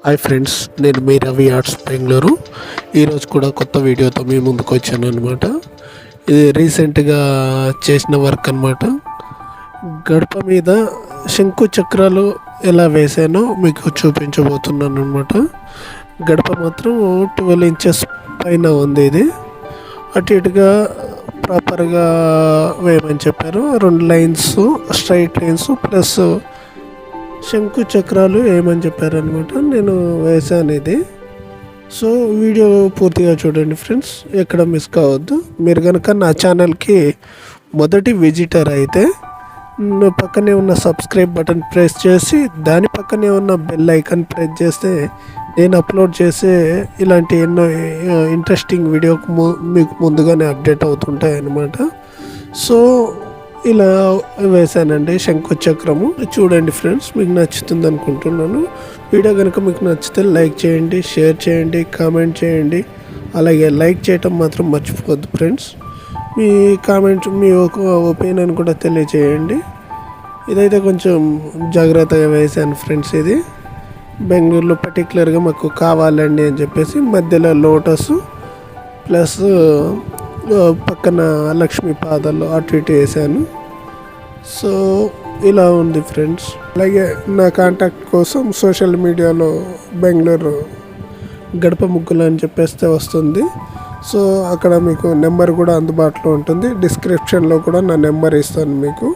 Hi friends, నేను మీ Ravi arts Bengaluru. ఈరోజు కూడా కొత్త వీడియోతో మీ ముందుకు వచ్చాను అనమాట. ఇది రీసెంట్గా చేసిన వర్క్ అనమాట. గడప మీద శంకు చక్రాలు ఎలా వేసానో మీకు చూపించబోతున్నాను అనమాట. గడప మాత్రం 12 ఇంచెస్ పైన ఉంది. ఇది అటు ఇటుగా ప్రాపర్గా వేయమని చెప్పారు. 2 లైన్స్, స్ట్రైట్ లైన్స్ ప్లస్ శంకు చక్రాలు వేయమని చెప్పారనమాట. నేను వేసాను ఇది. సో వీడియో పూర్తిగా చూడండి ఫ్రెండ్స్, ఎక్కడ మిస్ కావద్దు. మీరు కనుక నా ఛానల్కి మొదటి విజిటర్ అయితే పక్కనే ఉన్న సబ్స్క్రైబ్ బటన్ ప్రెస్ చేసి దాని పక్కనే ఉన్న బెల్ ఐకాన్ ప్రెస్ చేస్తే నేను అప్లోడ్ చేసే ఇలాంటి ఎన్నో ఇంట్రెస్టింగ్ వీడియోకు మీకు ముందుగానే అప్డేట్ అవుతుంటాయి అన్నమాట. సో ఇలా వేసానండి శంకు చక్రము. చూడండి ఫ్రెండ్స్, మీకు నచ్చుతుంది అనుకుంటున్నాను. వీడియో కనుక మీకు నచ్చితే లైక్ చేయండి, షేర్ చేయండి, కామెంట్ చేయండి. అలాగే లైక్ చేయటం మాత్రం మర్చిపోవద్దు ఫ్రెండ్స్. మీ కామెంట్, మీ ఒపీనియన్ కూడా తెలియచేయండి. ఇదైతే కొంచెం జాగ్రత్తగా వేసాను ఫ్రెండ్స్. ఇది బెంగళూరులో పర్టికులర్గా మాకు కావాలండి అని చెప్పేసి మధ్యలో లోటస్ ప్లస్ పక్కన లక్ష్మీ పాదాలు అటు ఇటు వేసాను. సో ఇలా ఉంది ఫ్రెండ్స్. అలాగే నా కాంటాక్ట్ కోసం సోషల్ మీడియాలో బెంగళూరు గడప ముగ్గులు అని చెప్పేస్తే వస్తుంది. సో అక్కడ మీకు నెంబర్ కూడా అందుబాటులో ఉంటుంది. డిస్క్రిప్షన్లో కూడా నా నెంబర్ ఇస్తాను మీకు.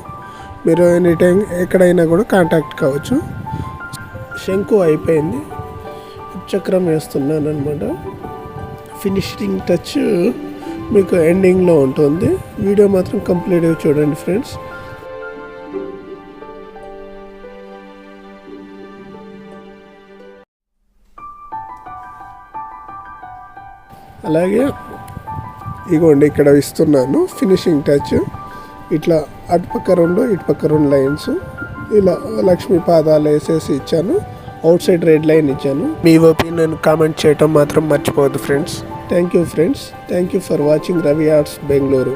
మీరు ఎనీ టైం ఎక్కడైనా కూడా కాంటాక్ట్ కావచ్చు. శంకు అయిపోయింది, చక్రం వేస్తున్నాను అనమాట. ఫినిషింగ్ టచ్ మీకు ఎండింగ్లో ఉంటుంది. వీడియో మాత్రం కంప్లీట్గా చూడండి ఫ్రెండ్స్. అలాగే ఇగోండి ఇక్కడ ఇస్తున్నాను ఫినిషింగ్ టచ్. ఇట్లా అటుపక్క 2 ఇటుపక్క 2 లైన్స్ ఇలా లక్ష్మీ పాదాలు వేసేసి ఇచ్చాను. అవుట్ సైడ్ రెడ్ లైన్ ఇచ్చాను. మీ ఒపీనియన్ కామెంట్ చేయటం మాత్రం మర్చిపోవద్దు friends. Thank you friends. Thank you for watching Ravi arts Bengaluru.